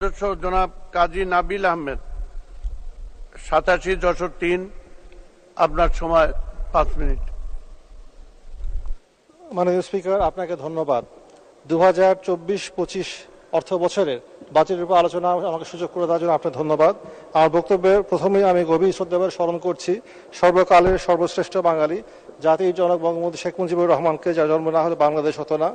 সদস্য জনাব কাজী নাবিল আহমেদ 87-3। আপনার সময় 5 মিনিট। মাননীয় স্পিকার, আপনাকে ধন্যবাদ। 2024-25 অর্থ বছরের বাজেটের উপর আলোচনা আমাকে সুযোগ করে দেওয়ার জন্য আপনার ধন্যবাদ। আমার বক্তব্যের প্রথমেই আমি গভীর শ্রদ্ধাভরে স্মরণ করছি সর্বকালের সর্বশ্রেষ্ঠ বাঙালি জাতির জনক বঙ্গবন্ধু শেখ মুজিবুর রহমানকে, যার জন্ম না হলে বাংলাদেশ হতো না।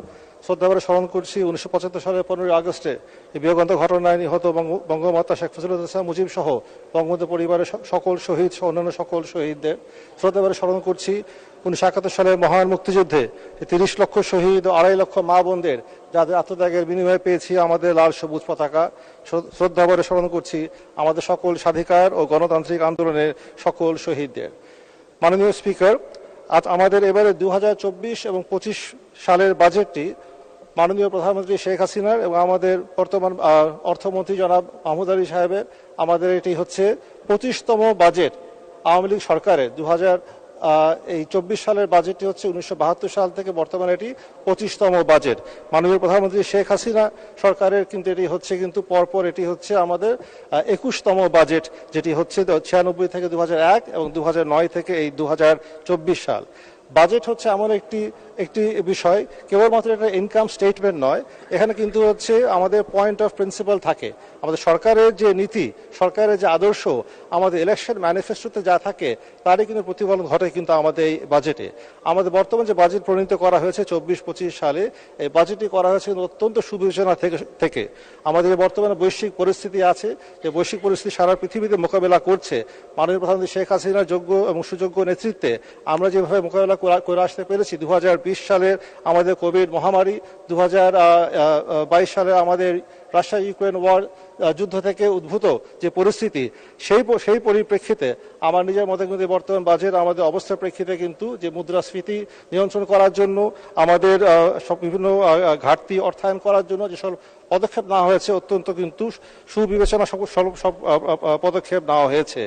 শ্রদ্ধাভরে স্মরণ করছি 1975 সালের 15 আগস্টে এই বিয়োগান্তক ঘটনায় নিহত বঙ্গমাতা শেখ মুজিবুর মুজিব সহ বঙ্গবন্ধু পরিবারের সকল শহীদ সহ অন্যান্য সকল শহীদদের। শ্রদ্ধাভরে স্মরণ করছি 1971 সালের মহান মুক্তিযুদ্ধে 30 লক্ষ শহীদ ও 2.5 লক্ষ মা বোনদের, যাদের আত্মত্যাগের বিনিময়ে পেয়েছি আমাদের লাল সবুজ পতাকা। শ্রদ্ধাভরে স্মরণ করছি আমাদের সকল স্বাধিকার ও গণতান্ত্রিক আন্দোলনের সকল শহীদদের। মাননীয় স্পিকার, আজ আমাদের এবারে 2024 এবং 25 সালের বাজেটটি মাননীয় প্রধানমন্ত্রী শেখ হাসিনার এবং আমাদের বর্তমান অর্থমন্ত্রী জনাব মাহমুদ আলী সাহেবের, আমাদের এটি হচ্ছে 25তম বাজেট আওয়ামী লীগ সরকারের। 2024 সালের বাজেটটি হচ্ছে 1972 সাল থেকে বর্তমানে এটি 25তম বাজেট। মাননীয় প্রধানমন্ত্রী শেখ হাসিনা সরকারের কিন্তু এটি হচ্ছে কিন্তু পরপর এটি হচ্ছে আমাদের 21তম বাজেট, যেটি হচ্ছে 96 থেকে 2001 এবং 2009 থেকে এই 2024 সাল। বাজেট হচ্ছে এমন একটি বিষয়, কেবলমাত্র একটা ইনকাম স্টেটমেন্ট নয়, এখানে কিন্তু হচ্ছে আমাদের পয়েন্ট অফ প্রিন্সিপাল থাকে। আমাদের সরকারের যে নীতি, সরকারের যে আদর্শ, আমাদের ইলেকশন ম্যানিফেস্টোতে যা থাকে তারই কিন্তু প্রতিফলন ঘটে কিন্তু আমাদের এই বাজেটে। আমাদের বর্তমান যে বাজেট প্রণীত করা হয়েছে 24-25 সালে, এই বাজেটটি করা হয়েছে অত্যন্ত সুবিবেচনা থেকে। আমাদের বর্তমানে বৈশ্বিক পরিস্থিতি আছে, যে বৈশ্বিক পরিস্থিতি সারা পৃথিবীতে মোকাবেলা করছে। মাননীয় প্রধানমন্ত্রী শেখ হাসিনার যোগ্য এবং সুযোগ্য নেতৃত্বে আমরা যেভাবে মোকাবেলা করে আসতে পেরেছি, 2020 সালের আমাদের কোভিড মহামারী, 2022 সালে আমাদের রাশিয়া ইউক্রেন ওয়ার যুদ্ধ থেকে উদ্ভূত যে পরিস্থিতি, সেই পরিপ্রেক্ষিতে আমার নিজের মতে কিন্তু বর্তমান বাজেট আমাদের অবস্থার প্রেক্ষিতে কিন্তু যে মুদ্রাস্ফীতি নিয়ন্ত্রণ করার জন্য, আমাদের সব বিভিন্ন ঘাটতি অর্থায়ন করার জন্য যেসব পদক্ষেপ নেওয়া হয়েছে, অত্যন্ত কিন্তু সুবিবেচনা সব পদক্ষেপ নেওয়া হয়েছে।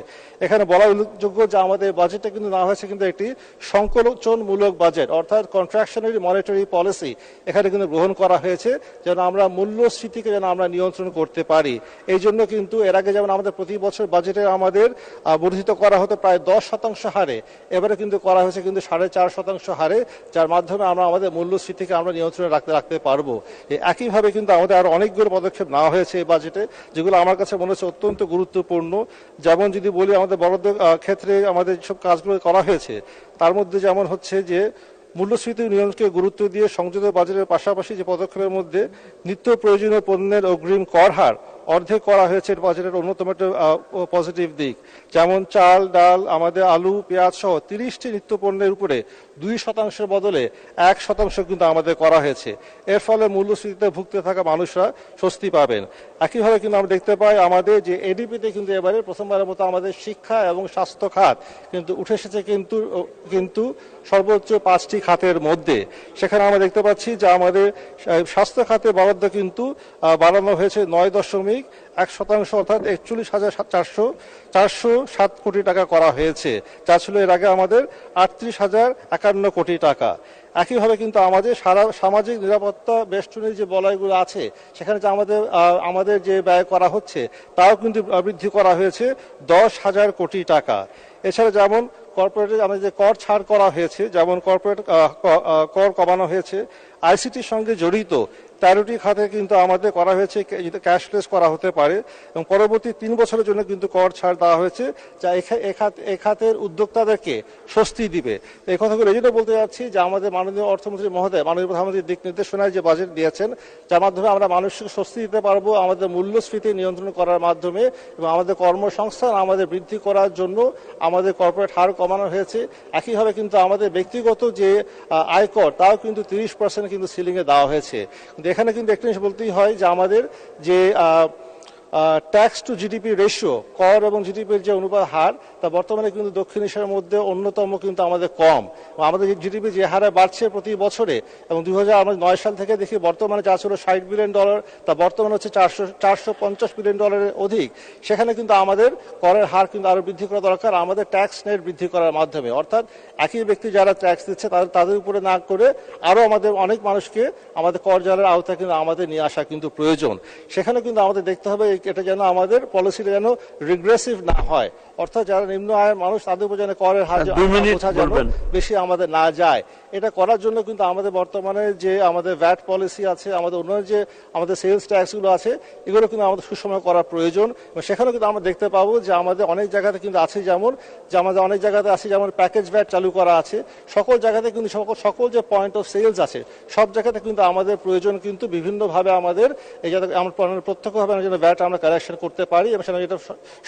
এখানে বলা উল্লেখযোগ্য যে আমাদের বাজেটটা কিন্তু নেওয়া হয়েছে কিন্তু একটি সংকোচনমূলক বাজেট, অর্থাৎ কন্ট্রাকশনারি মনিটারি পলিসি এখানে কিন্তু গ্রহণ করা হয়েছে, যেন আমরা মূল্যস্ফীতিকে যেন আমরা নিয়ন্ত্রণ করতে পারি। এই জন্য কিন্তু এর আগে যেমন আমাদের প্রতি বছর বাজেটে আমাদের বর্ধিত করা হতো প্রায় 10% হারে, এবারে কিন্তু করা হয়েছে কিন্তু 4.5% হারে, যার মাধ্যমে আমরা আমাদের মূল্যস্ফীতিকে আমরা নিয়ন্ত্রণে রাখতে পারবো। একইভাবে কিন্তু আমাদের আরো অনেকগুলো পদক্ষেপ নেওয়া হয়েছে এই বাজেটে, যেগুলো আমার কাছে মনে হচ্ছে অত্যন্ত গুরুত্বপূর্ণ। যেমন যদি বলি, আমাদের বরাদ্দ ক্ষেত্রে আমাদের যেসব কাজগুলো করা হয়েছে, তার মধ্যে যেমন হচ্ছে যে মূল্যস্ফীতি নিয়ন্ত্রণকে গুরুত্ব দিয়ে সংযুক্ত বাজেটের পাশাপাশি যে পদক্ষেপের মধ্যে নিত্য প্রয়োজনীয় পণ্যের অগ্রিম কর হার অর্ধেক করা হয়েছে, বাজেটের অন্যতম একটা পজিটিভ দিক। যেমন চাল, ডাল, আমাদের আলু, পেঁয়াজ সহ 30টি নিত্য পণ্যের উপরে 2% বদলে 1% কিন্তু আমাদের করা হয়েছে। এর ফলে মূল্যস্ফীতিতে ভুগতে থাকা মানুষরা স্বস্তি পাবেন। একইভাবে কিন্তু আমরা দেখতে পাই আমাদের যে এডিপিতে কিন্তু এবারে প্রথমবারের মতো আমাদের শিক্ষা এবং স্বাস্থ্য খাত কিন্তু উঠে এসেছে কিন্তু সর্বোচ্চ 5টি খাতের মধ্যে। সেখানে আমরা দেখতে পাচ্ছি যে আমাদের স্বাস্থ্য খাতে বরাদ্দ কিন্তু বাড়ানো হয়েছে 9.1%, অর্থাৎ 41,407 কোটি টাকা করা হয়েছে, যা ছিল এর আগে আমাদের 38,051 কোটি টাকা। একইভাবে কিন্তু আমাদের সারা সামাজিক নিরাপত্তা বেষ্টনীর যে বলয়গুলো আছে, সেখানে যে আমাদের যে ব্যয় করা হচ্ছে তাও কিন্তু বৃদ্ধি করা হয়েছে 10,000 কোটি টাকা। এছাড়া যেমন কর্পোরেটে আমাদের যে কর ছাড় করা হয়েছে, যেমন কর্পোরেট কর কমানো হয়েছে, আইসিটির সঙ্গে জড়িত 13টি খাতে কিন্তু আমাদের করা হয়েছে ক্যাশলেস করা হতে পারে, এবং পরবর্তী 3 বছরের জন্য কিন্তু কর ছাড় দেওয়া হয়েছে, যা এ খাতের উদ্যোক্তাদেরকে স্বস্তি দিবে। এই কথাগুলো এই জন্য বলতে যাচ্ছি যে আমাদের মাননীয় অর্থমন্ত্রী মহোদয়, মাননীয় প্রধানমন্ত্রীর দিক নির্দেশনায় যে বাজেট দিয়েছেন, যার মাধ্যমে আমরা মানুষকে স্বস্তি দিতে পারবো আমাদের মূল্যস্ফীতি নিয়ন্ত্রণ করার মাধ্যমে, এবং আমাদের কর্মসংস্থান আমাদের বৃদ্ধি করার জন্য আমাদের কর্পোরেট হার কমানো হয়েছে। একইভাবে কিন্তু আমাদের ব্যক্তিগত যে আয়কর, তাও কিন্তু 30% কিন্তু সিলিংয়ে দেওয়া হয়েছে। এখানে কিন্তু একটা জিনিস বলতেই হয় যে আমাদের যে ট্যাক্স টু জিডিপি রেশিও, কর এবং জিডিপির যে অনুপাত হার, তা বর্তমানে কিন্তু দক্ষিণ এশিয়ার মধ্যে অন্যতম কিন্তু আমাদের কম। আমাদের জিডিপি যে হারে বাড়ছে প্রতি বছরে, এবং 2009 সাল থেকে দেখি বর্তমানে যা ছিল $60 বিলিয়ন, তা বর্তমানে হচ্ছে $450 বিলিয়ন অধিক। সেখানে কিন্তু আমাদের করের হার কিন্তু আরো বৃদ্ধি করা দরকার, আমাদের ট্যাক্স নেট বৃদ্ধি করার মাধ্যমে। অর্থাৎ একই ব্যক্তি যারা ট্যাক্স দিচ্ছে তাদের উপরে না করে আরো আমাদের অনেক মানুষকে আমাদের কর জালের আওতায় কিন্তু আমাদের নিয়ে আসা কিন্তু প্রয়োজন। সেখানে কিন্তু আমাদের দেখতে হবে এটা যেন আমাদের পলিসিটা যেন রিগ্রেসিভ না হয়, অর্থাৎ যারা নিম্ন আয়ের মানুষ তাদের উপর যেন করের হার বোঝা যেন বেশি আমাদের না যায়। এটা করার জন্য কিন্তু আমাদের বর্তমানে যে আমাদের ভ্যাট পলিসি আছে, আমাদের অন্যান্য যে আমাদের সেলস ট্যাক্স গুলো আছে, এগুলো কিন্তু আমাদের সুসময় করা প্রয়োজন। এবং সেখানেও কিন্তু আমরা দেখতে পাবো যে আমাদের অনেক জায়গাতে কিন্তু আছে, যেমন যে আমাদের অনেক জায়গাতে আছে যেমন প্যাকেজ ভ্যাট চালু করা আছে, সকল জায়গাতে কিন্তু সকল যে পয়েন্ট অফ সেলস আছে সব জায়গাতে কিন্তু আমাদের প্রয়োজন কিন্তু বিভিন্নভাবে আমাদের এই যাতে আমরা প্রত্যক্ষভাবে যেন ভ্যাট আমরা কালেকশন করতে পারি এবং সেটা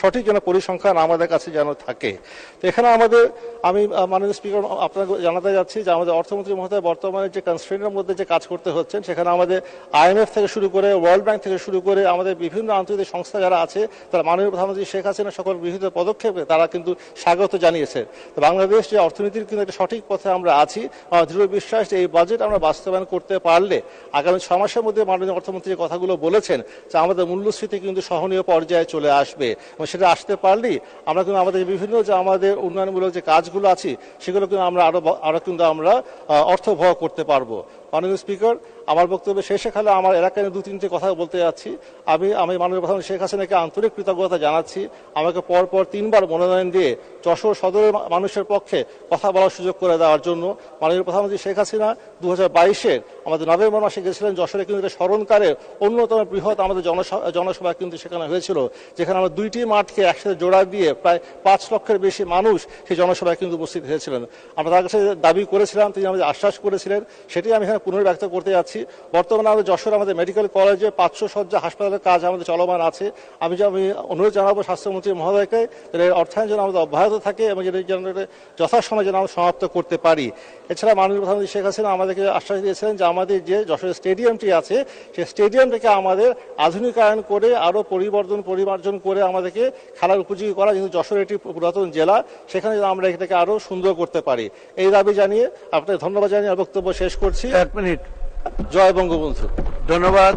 সঠিক যেন পরিসংখ্যান আমাদের কাছে যেন থাকে। তো এখানে আমাদের আমি মাননীয় স্পিকার আপনাকে জানাতে যাচ্ছি যে আমাদের অর্থমন্ত্রী মহোদয় বর্তমানে যে কনস্ট্রেন্টের মধ্যে যে কাজ করতে হচ্ছেন, সেখানে আমাদের IMF থেকে শুরু করে ওয়ার্ল্ড ব্যাংক থেকে শুরু করে আমাদের বিভিন্ন আন্তর্জাতিক সংস্থা যারা আছে, তারা মাননীয় প্রধানমন্ত্রী শেখ হাসিনা সকল বিভিন্ন পদক্ষেপে তারা কিন্তু স্বাগত জানিয়েছে। তো বাংলাদেশ যে অর্থনীতির কিন্তু একটা সঠিক পথে আমরা আছি, আমার দৃঢ় বিশ্বাস যে এই বাজেট আমরা বাস্তবায়ন করতে পারলে আগামী 6 মাসের মধ্যে মাননীয় অর্থমন্ত্রী যে কথাগুলো বলেছেন যে আমাদের মূল্যস্ফীতি কিন্তু সহনীয় পর্যায়ে চলে আসবে, এবং সেটা আসতে পারলেই আমরা কিন্তু আমাদের বিভিন্ন যে আমাদের উন্নয়নমূলক যে কাজগুলো আছে সেগুলো কিন্তু আমরা আরো কিন্তু আমরা অর্থবহ করতে পারবো। মাননীয় স্পিকার, আমার বক্তব্য শেষে খালে আমার এলাকায় 2-3টে কথা বলতে যাচ্ছি। আমি মাননীয় প্রধানমন্ত্রী শেখ হাসিনাকে আন্তরিক কৃতজ্ঞতা জানাচ্ছি, আমাকে পরপর 3 বার মনোনয়ন দিয়ে যশোর সদরের মানুষের পক্ষে কথা বলার সুযোগ করে দেওয়ার জন্য। মাননীয় প্রধানমন্ত্রী শেখ হাসিনা 2022-এর আমাদের নভেম্বর মাসে গেছিলেন যশোরে, কিন্তু এটা স্মরণকারের অন্যতম বৃহৎ আমাদের জনসভা কিন্তু সেখানে হয়েছিল, যেখানে আমরা 2টি মাঠকে একসাথে জোড়া দিয়ে প্রায় 5 লক্ষের বেশি মানুষ সেই জনসভায় কিন্তু উপস্থিত হয়েছিলেন। আমরা তার কাছে দাবি করেছিলাম, তিনি আমাদের আশ্বাস করেছিলেন, সেটি আমি এখানে পুনর্ব্যক্ত করতে যাচ্ছি। বর্তমানে আমাদের যশোর আমাদের মেডিকেল কলেজে 500 শয্যা হাসপাতালের কাজ আমাদের চলমান আছে। আমি অনুরোধ জানাবো স্বাস্থ্যমন্ত্রী মহোদয়কে অর্থায়ন যেন আমাদের অব্যাহত থাকে এবং যেন যথাসময়ে যেন আমরা সমাপ্ত করতে পারি। এছাড়া মাননীয় প্রধানমন্ত্রী শেখ হাসিনা আমাদেরকে আশ্বাস দিয়েছিলেন যে আমাদের যে যশোর স্টেডিয়ামটি আছে সেই স্টেডিয়ামটিকে আমাদের আধুনিকায়ন করে আরো পরিমার্জন করে আমাদেরকে খেলার উপযোগী করা, যেহেতু যশোর একটি পুরাতন জেলা, সেখানে আমরা এটাকে আরো সুন্দর করতে পারি। এই দাবি জানিয়ে আপনাকে ধন্যবাদ জানিয়ে বক্তব্য শেষ করছি। 1 মিনিট। জয় বঙ্গবন্ধু। ধন্যবাদ।